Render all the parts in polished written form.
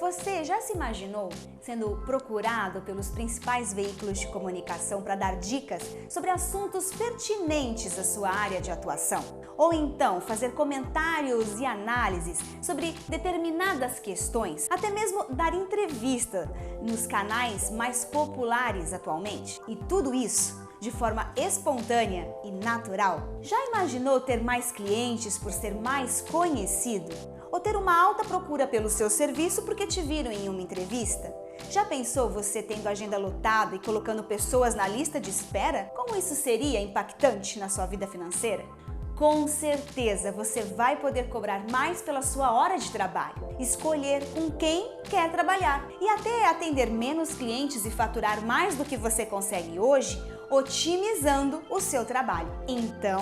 Você já se imaginou sendo procurado pelos principais veículos de comunicação para dar dicas sobre assuntos pertinentes à sua área de atuação? Ou então fazer comentários e análises sobre determinadas questões, até mesmo dar entrevista nos canais mais populares atualmente? E tudo isso de forma espontânea e natural? Já imaginou ter mais clientes por ser mais conhecido? Ou ter uma alta procura pelo seu serviço porque te viram em uma entrevista? Já pensou você tendo a agenda lotada e colocando pessoas na lista de espera? Como isso seria impactante na sua vida financeira? Com certeza você vai poder cobrar mais pela sua hora de trabalho, escolher com quem quer trabalhar e até atender menos clientes e faturar mais do que você consegue hoje, otimizando o seu trabalho. Então,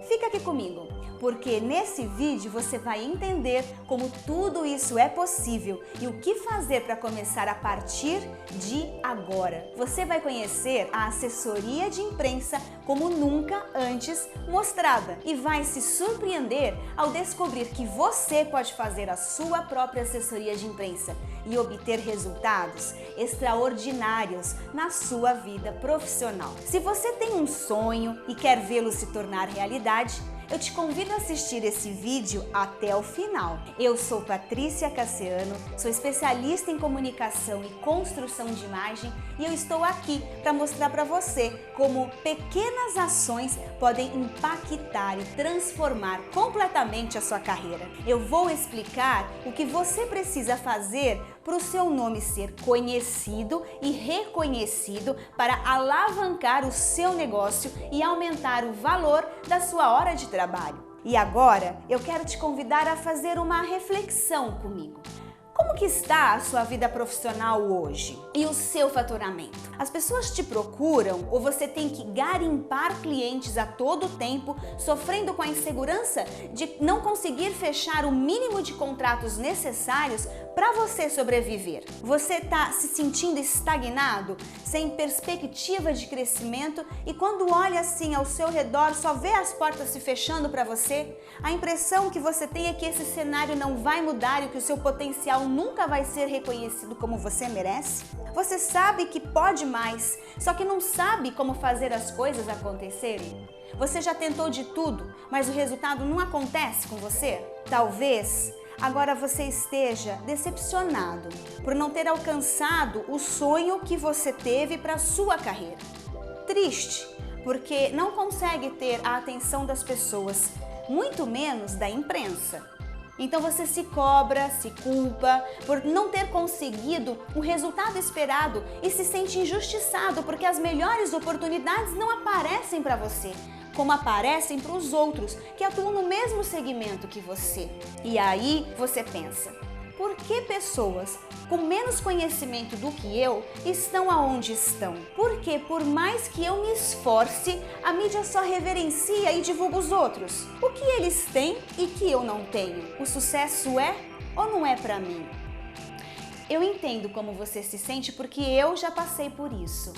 fica aqui comigo, porque nesse vídeo você vai entender como tudo isso é possível e o que fazer para começar a partir de agora. Você vai conhecer a assessoria de imprensa como nunca antes mostrada e vai se surpreender ao descobrir que você pode fazer a sua própria assessoria de imprensa e obter resultados extraordinários na sua vida profissional. Se você tem um sonho e quer vê-lo se tornar realidade, eu te convido a assistir esse vídeo até o final. Eu sou Patrícia Cassiano, sou especialista em comunicação e construção de imagem e eu estou aqui para mostrar para você como pequenas ações podem impactar e transformar completamente a sua carreira. Eu vou explicar o que você precisa fazer para o seu nome ser conhecido e reconhecido para alavancar o seu negócio e aumentar o valor da sua hora de trabalho. E agora eu quero te convidar a fazer uma reflexão comigo. Como que está a sua vida profissional hoje e o seu faturamento? As pessoas te procuram ou você tem que garimpar clientes a todo tempo, sofrendo com a insegurança de não conseguir fechar o mínimo de contratos necessários para você sobreviver? Você está se sentindo estagnado, sem perspectiva de crescimento e quando olha assim ao seu redor só vê as portas se fechando para você? A impressão que você tem é que esse cenário não vai mudar e que o seu potencial nunca vai ser reconhecido como você merece? Você sabe que pode mais, só que não sabe como fazer as coisas acontecerem? Você já tentou de tudo, mas o resultado não acontece com você? Talvez agora você esteja decepcionado por não ter alcançado o sonho que você teve para a sua carreira. Triste, porque não consegue ter a atenção das pessoas, muito menos da imprensa. Então você se cobra, se culpa por não ter conseguido o resultado esperado e se sente injustiçado porque as melhores oportunidades não aparecem para você, como aparecem para os outros que atuam no mesmo segmento que você. E aí você pensa, por que pessoas com menos conhecimento do que eu estão aonde estão? Porque por mais que eu me esforce, a mídia só reverencia e divulga os outros. O que eles têm e que eu não tenho? O sucesso é ou não é para mim? Eu entendo como você se sente porque eu já passei por isso.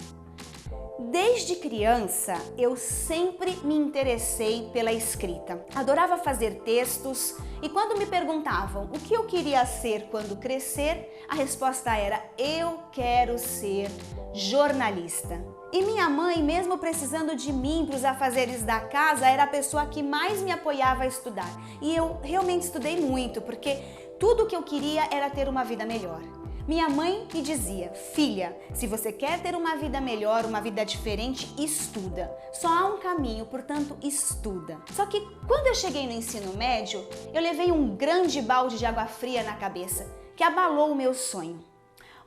Desde criança, eu sempre me interessei pela escrita. Adorava fazer textos e quando me perguntavam o que eu queria ser quando crescer, a resposta era: eu quero ser jornalista. E minha mãe, mesmo precisando de mim para os afazeres da casa, era a pessoa que mais me apoiava a estudar. E eu realmente estudei muito, porque tudo que eu queria era ter uma vida melhor. Minha mãe me dizia: filha, se você quer ter uma vida melhor, uma vida diferente, estuda. Só há um caminho, portanto, estuda. Só que quando eu cheguei no ensino médio, eu levei um grande balde de água fria na cabeça, que abalou o meu sonho.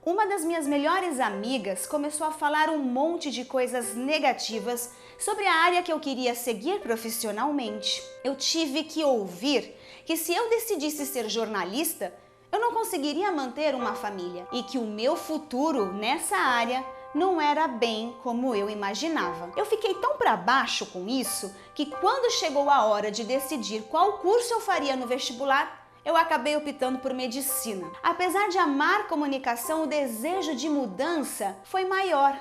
Uma das minhas melhores amigas começou a falar um monte de coisas negativas sobre a área que eu queria seguir profissionalmente. Eu tive que ouvir que se eu decidisse ser jornalista, eu não conseguiria manter uma família e que o meu futuro nessa área não era bem como eu imaginava. Eu fiquei tão para baixo com isso que quando chegou a hora de decidir qual curso eu faria no vestibular, eu acabei optando por medicina. Apesar de amar comunicação, o desejo de mudança foi maior.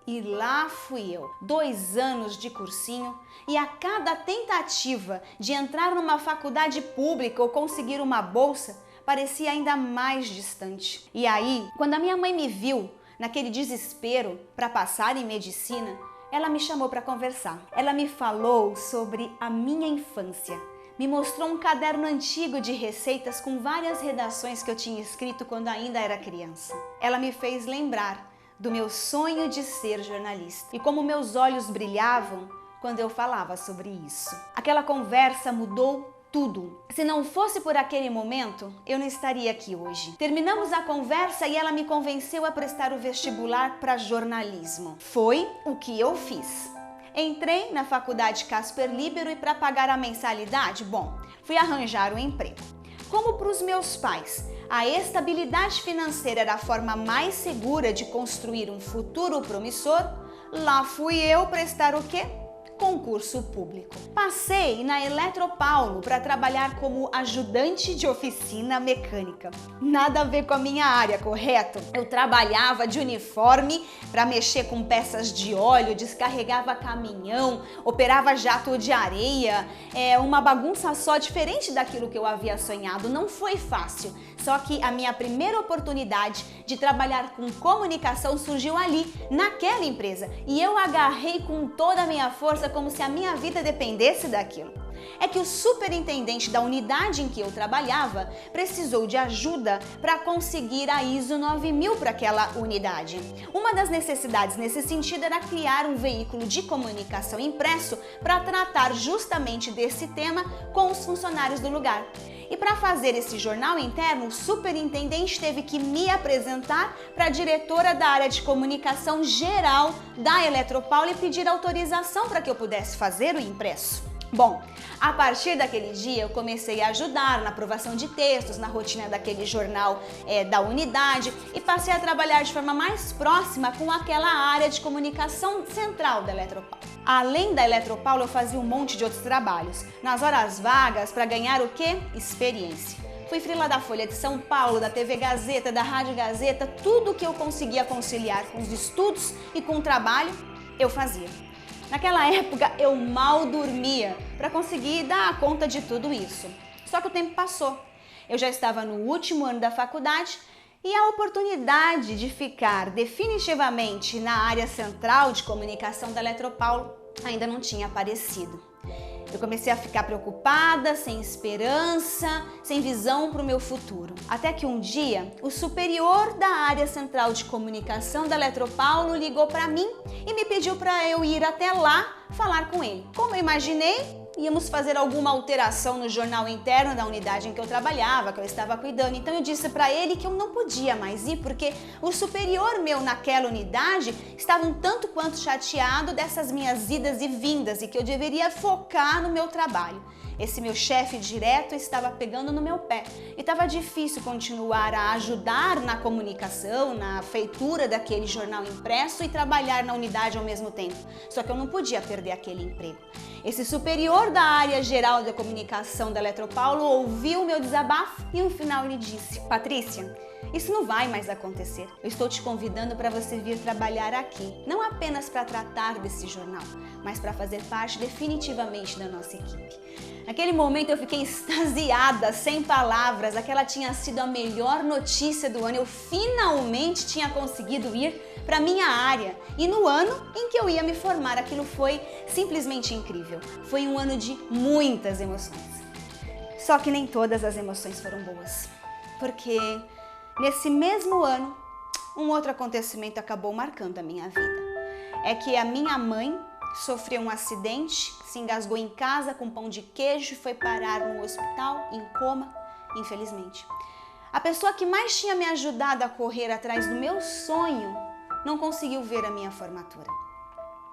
E lá fui eu, 2 anos de cursinho, e a cada tentativa de entrar numa faculdade pública ou conseguir uma bolsa, parecia ainda mais distante. E aí, quando a minha mãe me viu naquele desespero para passar em medicina, ela me chamou para conversar. Ela me falou sobre a minha infância. Me mostrou um caderno antigo de receitas com várias redações que eu tinha escrito quando ainda era criança. Ela me fez lembrar do meu sonho de ser jornalista e como meus olhos brilhavam quando eu falava sobre isso. Aquela conversa mudou tudo. Se não fosse por aquele momento, eu não estaria aqui hoje. Terminamos a conversa e ela me convenceu a prestar o vestibular para jornalismo. Foi o que eu fiz. Entrei na faculdade Casper Libero e para pagar a mensalidade, fui arranjar um emprego. Como para os meus pais, a estabilidade financeira era a forma mais segura de construir um futuro promissor, lá fui eu prestar o quê? Concurso público. Passei na Eletropaulo para trabalhar como ajudante de oficina mecânica. Nada a ver com a minha área, correto? Eu trabalhava de uniforme para mexer com peças de óleo, descarregava caminhão, operava jato de areia, uma bagunça só, diferente daquilo que eu havia sonhado. Não foi fácil, só que a minha primeira oportunidade de trabalhar com comunicação surgiu ali, naquela empresa, e eu agarrei com toda a minha força como se a minha vida dependesse daquilo. É que o superintendente da unidade em que eu trabalhava precisou de ajuda para conseguir a ISO 9000 para aquela unidade. Uma das necessidades nesse sentido era criar um veículo de comunicação impresso para tratar justamente desse tema com os funcionários do lugar. E para fazer esse jornal interno, o superintendente teve que me apresentar para a diretora da área de comunicação geral da Eletropaulo e pedir autorização para que eu pudesse fazer o impresso. A partir daquele dia eu comecei a ajudar na aprovação de textos, na rotina daquele jornal da unidade e passei a trabalhar de forma mais próxima com aquela área de comunicação central da Eletropaulo. Além da Eletropaulo, eu fazia um monte de outros trabalhos, nas horas vagas, para ganhar o quê? Experiência. Fui freela da Folha de São Paulo, da TV Gazeta, da Rádio Gazeta, tudo que eu conseguia conciliar com os estudos e com o trabalho, eu fazia. Naquela época eu mal dormia para conseguir dar conta de tudo isso. Só que o tempo passou. Eu já estava no último ano da faculdade e a oportunidade de ficar definitivamente na área central de comunicação da Eletropaulo ainda não tinha aparecido. Eu comecei a ficar preocupada, sem esperança, sem visão para o meu futuro. Até que um dia, o superior da área central de comunicação da Eletropaulo ligou para mim e me pediu para eu ir até lá falar com ele. Como eu imaginei, íamos fazer alguma alteração no jornal interno da unidade em que eu trabalhava, que eu estava cuidando. Então eu disse para ele que eu não podia mais ir porque o superior meu naquela unidade estava um tanto quanto chateado dessas minhas idas e vindas e que eu deveria focar no meu trabalho. Esse meu chefe direto estava pegando no meu pé e estava difícil continuar a ajudar na comunicação, na feitura daquele jornal impresso e trabalhar na unidade ao mesmo tempo. Só que eu não podia perder aquele emprego. Esse superior da área geral da comunicação da Eletropaulo ouviu o meu desabafo e no final ele disse: Patrícia, isso não vai mais acontecer. Eu estou te convidando para você vir trabalhar aqui, não apenas para tratar desse jornal, mas para fazer parte definitivamente da nossa equipe. Naquele momento eu fiquei extasiada, sem palavras. Aquela tinha sido a melhor notícia do ano. Eu finalmente tinha conseguido ir para a minha área. E no ano em que eu ia me formar, aquilo foi simplesmente incrível. Foi um ano de muitas emoções. Só que nem todas as emoções foram boas. Porque nesse mesmo ano, um outro acontecimento acabou marcando a minha vida. É que a minha mãe sofreu um acidente, se engasgou em casa com pão de queijo e foi parar no hospital em coma, infelizmente. A pessoa que mais tinha me ajudado a correr atrás do meu sonho não conseguiu ver a minha formatura.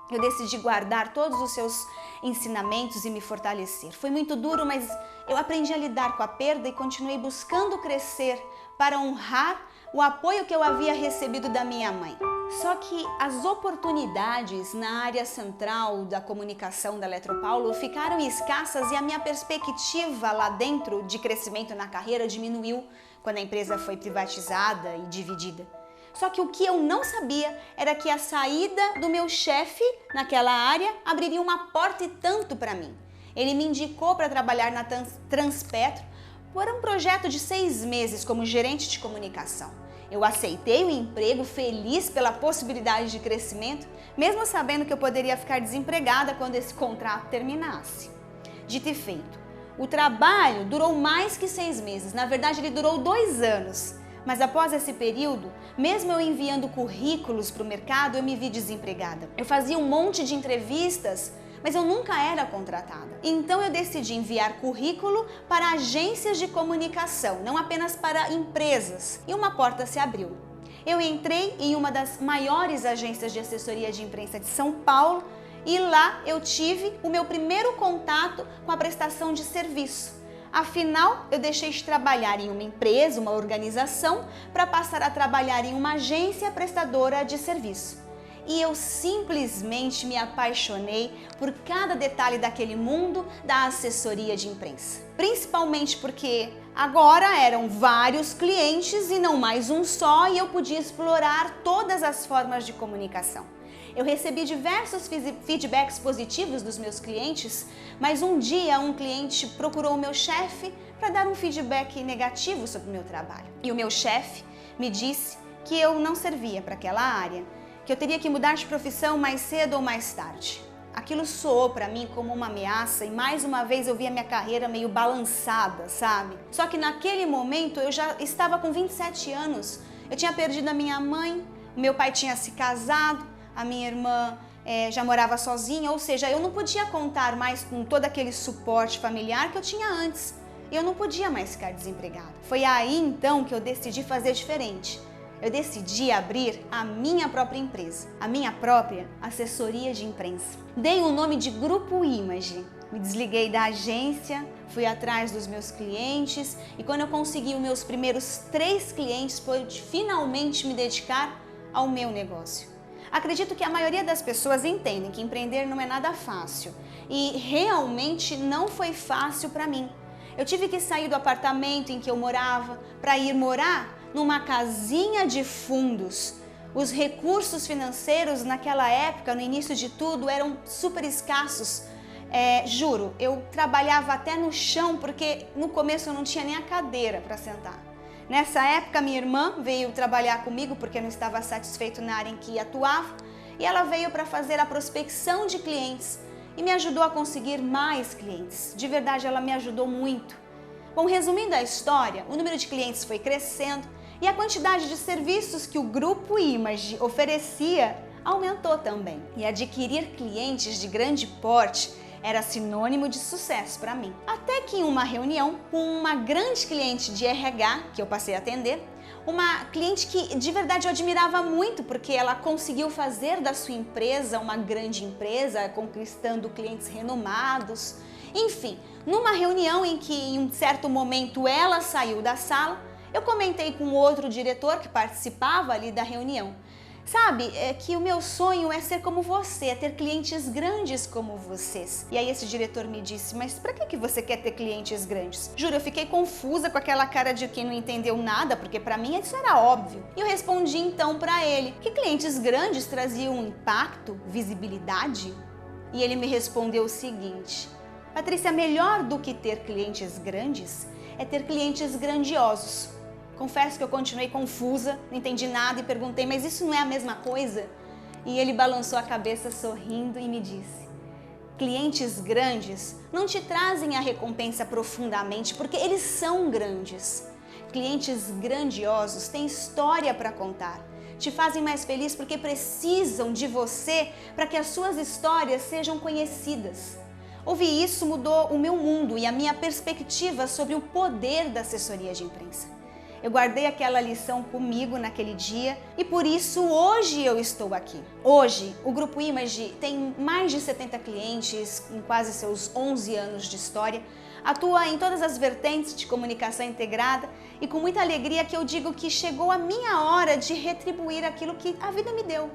Eu decidi guardar todos os seus ensinamentos e me fortalecer. Foi muito duro, mas eu aprendi a lidar com a perda e continuei buscando crescer para honrar o apoio que eu havia recebido da minha mãe. Só que as oportunidades na área central da comunicação da Eletropaulo ficaram escassas e a minha perspectiva lá dentro de crescimento na carreira diminuiu quando a empresa foi privatizada e dividida. Só que o que eu não sabia era que a saída do meu chefe naquela área abriria uma porta e tanto para mim. Ele me indicou para trabalhar na Transpetro, por um projeto de 6 meses como gerente de comunicação. Eu aceitei o emprego feliz pela possibilidade de crescimento, mesmo sabendo que eu poderia ficar desempregada quando esse contrato terminasse. Dito e feito, o trabalho durou mais que 6 meses, na verdade ele durou 2 anos. Mas após esse período, mesmo eu enviando currículos para o mercado, eu me vi desempregada. Eu fazia um monte de entrevistas, mas eu nunca era contratada. Então eu decidi enviar currículo para agências de comunicação, não apenas para empresas. E uma porta se abriu. Eu entrei em uma das maiores agências de assessoria de imprensa de São Paulo e lá eu tive o meu primeiro contato com a prestação de serviço. Afinal, eu deixei de trabalhar em uma empresa, uma organização, para passar a trabalhar em uma agência prestadora de serviço. E eu simplesmente me apaixonei por cada detalhe daquele mundo da assessoria de imprensa. Principalmente porque agora eram vários clientes e não mais um só, e eu podia explorar todas as formas de comunicação. Eu recebi diversos feedbacks positivos dos meus clientes, mas um dia um cliente procurou o meu chefe para dar um feedback negativo sobre o meu trabalho. E o meu chefe me disse que eu não servia para aquela área, que eu teria que mudar de profissão mais cedo ou mais tarde. Aquilo soou para mim como uma ameaça e mais uma vez eu vi a minha carreira meio balançada, sabe? Só que naquele momento eu já estava com 27 anos, eu tinha perdido a minha mãe, o meu pai tinha se casado, a minha irmã já morava sozinha, ou seja, eu não podia contar mais com todo aquele suporte familiar que eu tinha antes. E eu não podia mais ficar desempregada. Foi aí então que eu decidi fazer diferente. Eu decidi abrir a minha própria empresa, a minha própria assessoria de imprensa. Dei o nome de Grupo Image. Me desliguei da agência, fui atrás dos meus clientes e quando eu consegui os meus primeiros 3 clientes, pude finalmente me dedicar ao meu negócio. Acredito que a maioria das pessoas entendem que empreender não é nada fácil e realmente não foi fácil para mim. Eu tive que sair do apartamento em que eu morava para ir morar numa casinha de fundos. Os recursos financeiros naquela época, no início de tudo, eram super escassos. Juro, eu trabalhava até no chão porque no começo eu não tinha nem a cadeira para sentar. Nessa época, minha irmã veio trabalhar comigo porque não estava satisfeito na área em que atuava e ela veio para fazer a prospecção de clientes e me ajudou a conseguir mais clientes. De verdade, ela me ajudou muito. Bom, resumindo a história, o número de clientes foi crescendo e a quantidade de serviços que o Grupo Image oferecia aumentou também. E adquirir clientes de grande porte era sinônimo de sucesso para mim. Até que em uma reunião com uma grande cliente de RH, que eu passei a atender, uma cliente que de verdade eu admirava muito porque ela conseguiu fazer da sua empresa uma grande empresa, conquistando clientes renomados. Enfim, numa reunião em que em um certo momento ela saiu da sala, eu comentei com outro diretor que participava ali da reunião. Sabe, que o meu sonho é ser como você, é ter clientes grandes como vocês. E aí esse diretor me disse, mas pra que você quer ter clientes grandes? Juro, eu fiquei confusa com aquela cara de quem não entendeu nada, porque pra mim isso era óbvio. E eu respondi então pra ele que clientes grandes traziam impacto, visibilidade. E ele me respondeu o seguinte, Patrícia, melhor do que ter clientes grandes é ter clientes grandiosos. Confesso que eu continuei confusa, não entendi nada e perguntei, mas isso não é a mesma coisa? E ele balançou a cabeça sorrindo e me disse, clientes grandes não te trazem a recompensa profundamente porque eles são grandes. Clientes grandiosos têm história para contar, te fazem mais feliz porque precisam de você para que as suas histórias sejam conhecidas. Ouvir isso mudou o meu mundo e a minha perspectiva sobre o poder da assessoria de imprensa. Eu guardei aquela lição comigo naquele dia e por isso hoje eu estou aqui. Hoje, o Grupo Image tem mais de 70 clientes em quase seus 11 anos de história, atua em todas as vertentes de comunicação integrada e com muita alegria que eu digo que chegou a minha hora de retribuir aquilo que a vida me deu.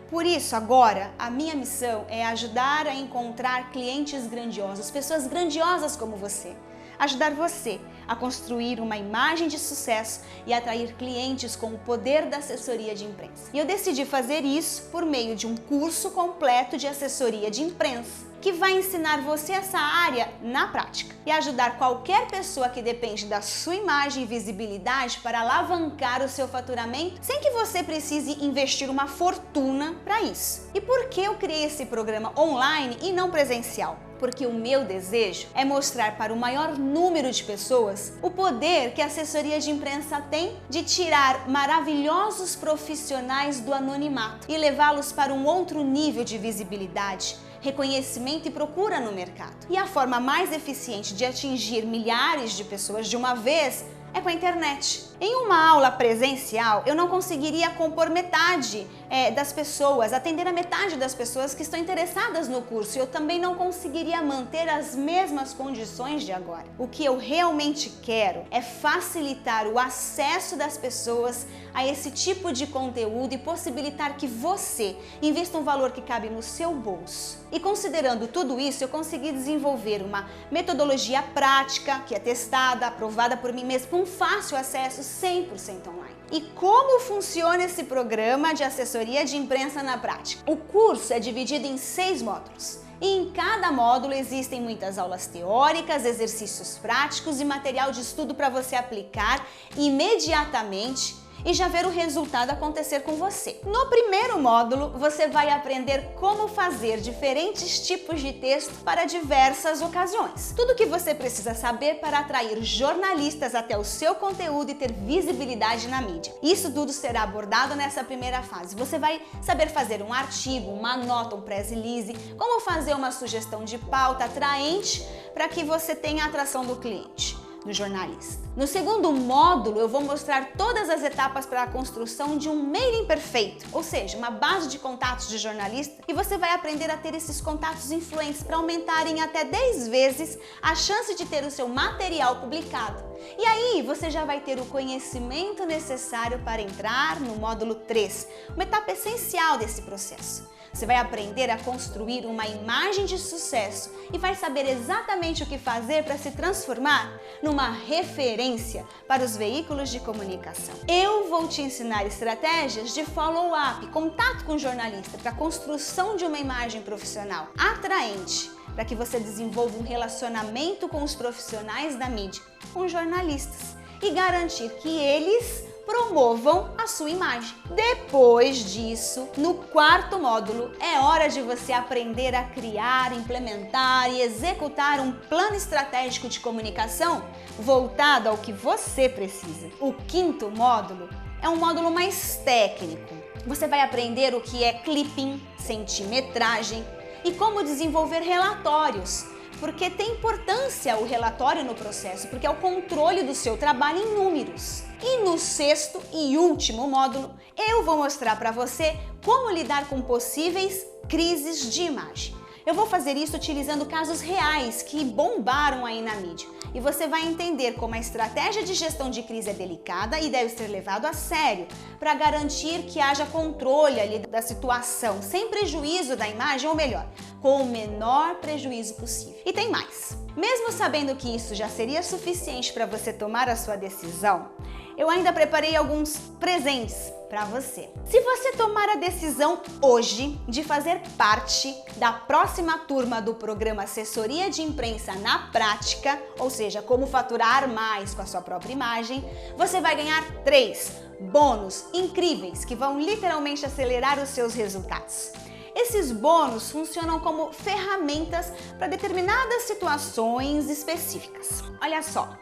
Por isso, agora, a minha missão é ajudar a encontrar clientes grandiosos, pessoas grandiosas como você. Ajudar você a construir uma imagem de sucesso e atrair clientes com o poder da assessoria de imprensa. E eu decidi fazer isso por meio de um curso completo de assessoria de imprensa. que vai ensinar você essa área na prática e ajudar qualquer pessoa que depende da sua imagem e visibilidade para alavancar o seu faturamento sem que você precise investir uma fortuna para isso. E por que eu criei esse programa online e não presencial? Porque o meu desejo é mostrar para o maior número de pessoas o poder que a assessoria de imprensa tem de tirar maravilhosos profissionais do anonimato e levá-los para um outro nível de visibilidade, reconhecimento e procura no mercado. E a forma mais eficiente de atingir milhares de pessoas de uma vez é com a internet. Em uma aula presencial, eu não conseguiria compor metade das pessoas, atender a metade das pessoas que estão interessadas no curso. Eu também não conseguiria manter as mesmas condições de agora. O que eu realmente quero é facilitar o acesso das pessoas a esse tipo de conteúdo e possibilitar que você invista um valor que cabe no seu bolso. E considerando tudo isso, eu consegui desenvolver uma metodologia prática, que é testada, aprovada por mim mesmo, com fácil acesso 100% online. E como funciona esse programa de assessoria de imprensa na prática? O curso é dividido em 6 módulos. E em cada módulo existem muitas aulas teóricas, exercícios práticos e material de estudo para você aplicar imediatamente e já ver o resultado acontecer com você. No primeiro módulo, você vai aprender como fazer diferentes tipos de texto para diversas ocasiões. Tudo o que você precisa saber para atrair jornalistas até o seu conteúdo e ter visibilidade na mídia. Isso tudo será abordado nessa primeira fase. Você vai saber fazer um artigo, uma nota, um press release, como fazer uma sugestão de pauta atraente para que você tenha a atração do cliente, do jornalista. No segundo módulo, eu vou mostrar todas as etapas para a construção de um mailing perfeito, ou seja, uma base de contatos de jornalista, e você vai aprender a ter esses contatos influentes para aumentarem até 10 vezes a chance de ter o seu material publicado. E aí você já vai ter o conhecimento necessário para entrar no módulo 3, uma etapa essencial desse processo. Você vai aprender a construir uma imagem de sucesso e vai saber exatamente o que fazer para se transformar numa referência para os veículos de comunicação. Eu vou te ensinar estratégias de follow-up, contato com o jornalista, para a construção de uma imagem profissional atraente, para que você desenvolva um relacionamento com os profissionais da mídia, com os jornalistas, e garantir que eles promovam a sua imagem. Depois disso, no quarto módulo, é hora de você aprender a criar, implementar e executar um plano estratégico de comunicação voltado ao que você precisa. O quinto módulo é um módulo mais técnico. Você vai aprender o que é clipping, centimetragem e como desenvolver relatórios, porque tem importância o relatório no processo, porque é o controle do seu trabalho em números. E no sexto e último módulo, eu vou mostrar para você como lidar com possíveis crises de imagem. Eu vou fazer isso utilizando casos reais que bombaram aí na mídia. E você vai entender como a estratégia de gestão de crise é delicada e deve ser levado a sério para garantir que haja controle ali da situação, sem prejuízo da imagem, ou melhor, com o menor prejuízo possível. E tem mais. Mesmo sabendo que isso já seria suficiente para você tomar a sua decisão, eu ainda preparei alguns presentes para você. Se você tomar a decisão hoje de fazer parte da próxima turma do programa Assessoria de Imprensa na Prática, ou seja, como faturar mais com a sua própria imagem, você vai ganhar 3 bônus incríveis que vão literalmente acelerar os seus resultados. Esses bônus funcionam como ferramentas para determinadas situações específicas. Olha só,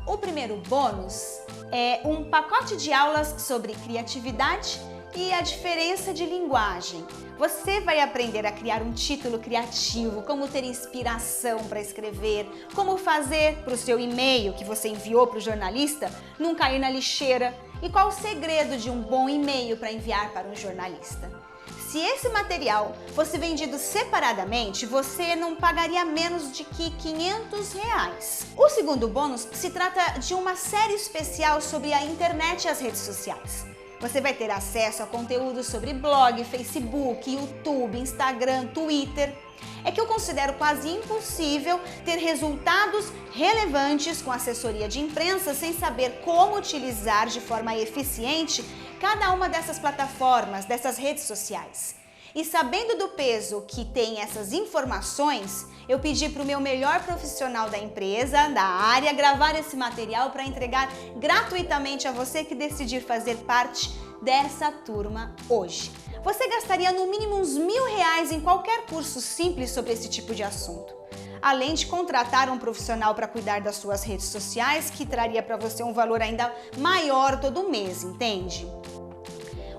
o primeiro bônus é um pacote de aulas sobre criatividade e a diferença de linguagem. Você vai aprender a criar um título criativo, como ter inspiração para escrever, como fazer para o seu e-mail que você enviou para o jornalista não cair na lixeira e qual o segredo de um bom e-mail para enviar para um jornalista. Se esse material fosse vendido separadamente, você não pagaria menos de que R$500. O segundo bônus se trata de uma série especial sobre a internet e as redes sociais. Você vai ter acesso a conteúdos sobre blog, Facebook, YouTube, Instagram, Twitter. É que eu considero quase impossível ter resultados relevantes com assessoria de imprensa sem saber como utilizar de forma eficiente cada uma dessas plataformas, dessas redes sociais. E sabendo do peso que tem essas informações, eu pedi para o meu melhor profissional da empresa, da área, gravar esse material para entregar gratuitamente a você que decidir fazer parte dessa turma hoje. Você gastaria no mínimo uns R$1.000 em qualquer curso simples sobre esse tipo de assunto. Além de contratar um profissional para cuidar das suas redes sociais, que traria para você um valor ainda maior todo mês, entende?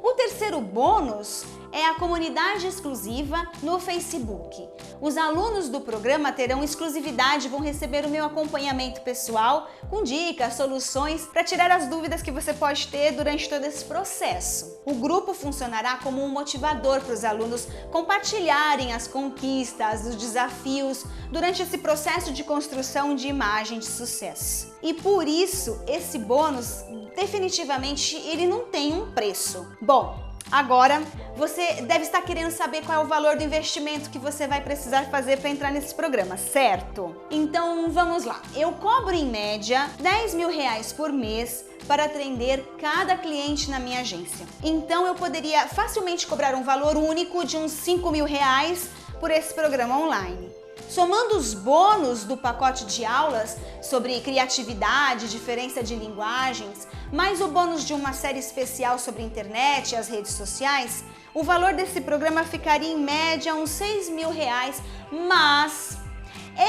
O terceiro bônus é a comunidade exclusiva no Facebook. Os alunos do programa terão exclusividade e vão receber o meu acompanhamento pessoal com dicas, soluções para tirar as dúvidas que você pode ter durante todo esse processo. O grupo funcionará como um motivador para os alunos compartilharem as conquistas, os desafios durante esse processo de construção de imagem de sucesso. E por isso, esse bônus, definitivamente, ele não tem um preço. Bom, agora, você deve estar querendo saber qual é o valor do investimento que você vai precisar fazer para entrar nesse programa, certo? Então, vamos lá. Eu cobro, em média, R$10.000 por mês para atender cada cliente na minha agência. Então, eu poderia facilmente cobrar um valor único de uns R$5.000 por esse programa online. Somando os bônus do pacote de aulas sobre criatividade, diferença de linguagens, mais o bônus de uma série especial sobre internet e as redes sociais, o valor desse programa ficaria em média uns R$6.000, mas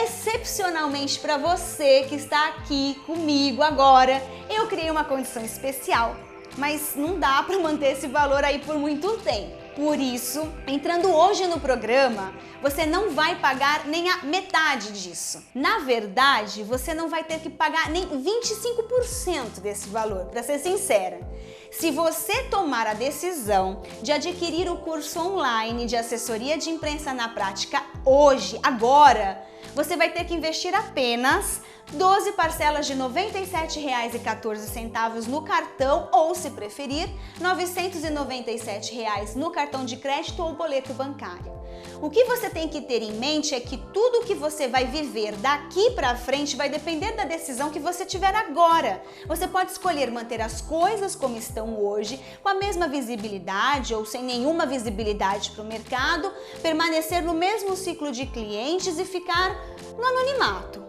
excepcionalmente para você que está aqui comigo agora, eu criei uma condição especial, mas não dá para manter esse valor aí por muito tempo. Por isso, entrando hoje no programa, você não vai pagar nem a metade disso. Na verdade, você não vai ter que pagar nem 25% desse valor, para ser sincera. Se você tomar a decisão de adquirir o curso online de assessoria de imprensa na prática hoje, agora, você vai ter que investir apenas 12 parcelas de R$ 97,14 no cartão ou, se preferir, R$ 997 no cartão de crédito ou boleto bancário. O que você tem que ter em mente é que tudo que você vai viver daqui para frente vai depender da decisão que você tiver agora. Você pode escolher manter as coisas como estão hoje, com a mesma visibilidade ou sem nenhuma visibilidade para o mercado, permanecer no mesmo ciclo de clientes e ficar no anonimato.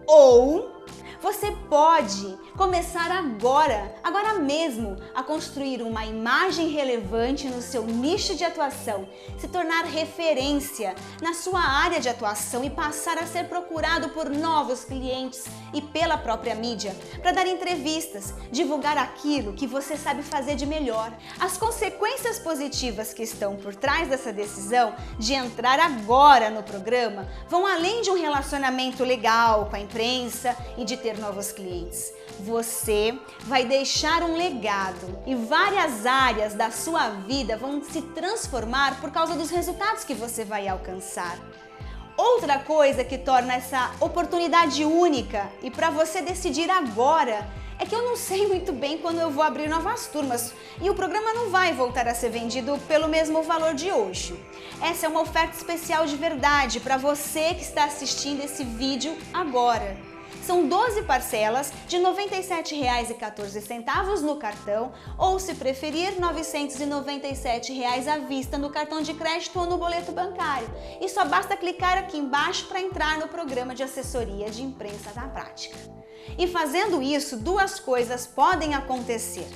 Ou você pode começar agora mesmo, a construir uma imagem relevante no seu nicho de atuação, se tornar referência na sua área de atuação e passar a ser procurado por novos clientes e pela própria mídia, para dar entrevistas, divulgar aquilo que você sabe fazer de melhor. As consequências positivas que estão por trás dessa decisão de entrar agora no programa vão além de um relacionamento legal com a imprensa e de ter novos clientes. Você vai deixar um legado e várias áreas da sua vida vão se transformar por causa dos resultados que você vai alcançar. Outra coisa que torna essa oportunidade única e para você decidir agora é que eu não sei muito bem quando eu vou abrir novas turmas e o programa não vai voltar a ser vendido pelo mesmo valor de hoje. Essa é uma oferta especial de verdade para você que está assistindo esse vídeo agora. São 12 parcelas de R$ 97,14 no cartão ou, se preferir, R$ 997 à vista no cartão de crédito ou no boleto bancário. E só basta clicar aqui embaixo para entrar no programa de assessoria de imprensa na prática. E fazendo isso, duas coisas podem acontecer.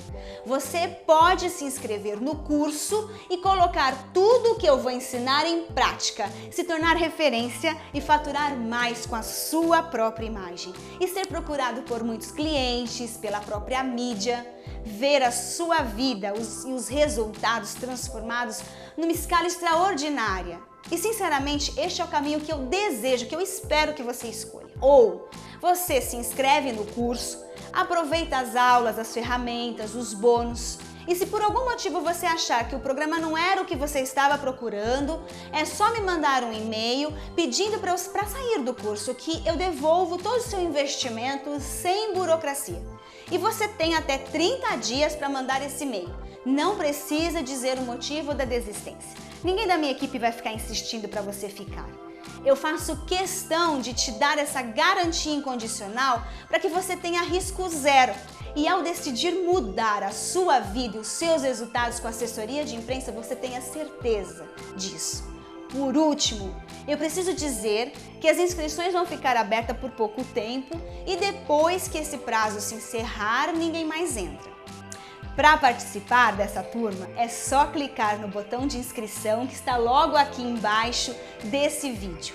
Você pode se inscrever no curso e colocar tudo o que eu vou ensinar em prática, se tornar referência e faturar mais com a sua própria imagem. E ser procurado por muitos clientes, pela própria mídia, ver a sua vida e os resultados transformados numa escala extraordinária. E sinceramente, este é o caminho que eu desejo, que eu espero que você escolha. Ou você se inscreve no curso, aproveita as aulas, as ferramentas, os bônus. E se por algum motivo você achar que o programa não era o que você estava procurando, é só me mandar um e-mail pedindo para sair do curso, que eu devolvo todo o seu investimento sem burocracia. E você tem até 30 dias para mandar esse e-mail. Não precisa dizer o motivo da desistência. Ninguém da minha equipe vai ficar insistindo para você ficar. Eu faço questão de te dar essa garantia incondicional para que você tenha risco zero E ao decidir mudar a sua vida e os seus resultados com a assessoria de imprensa, você tenha certeza disso. Por último, eu preciso dizer que as inscrições vão ficar abertas por pouco tempo e depois que esse prazo se encerrar, ninguém mais entra. Para participar dessa turma, é só clicar no botão de inscrição que está logo aqui embaixo desse vídeo.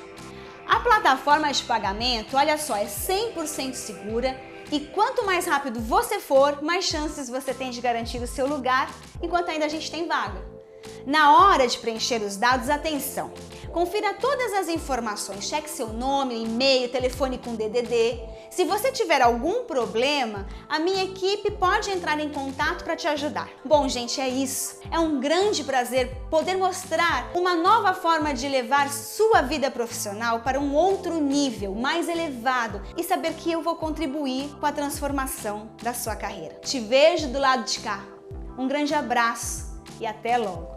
A plataforma de pagamento, olha só, é 100% segura e quanto mais rápido você for, mais chances você tem de garantir o seu lugar enquanto ainda a gente tem vaga. Na hora de preencher os dados, atenção! Confira todas as informações, cheque seu nome, e-mail, telefone com DDD. Se você tiver algum problema, a minha equipe pode entrar em contato para te ajudar. Bom, gente, é isso. É um grande prazer poder mostrar uma nova forma de levar sua vida profissional para um outro nível, mais elevado, e saber que eu vou contribuir com a transformação da sua carreira. Te vejo do lado de cá. Um grande abraço e até logo!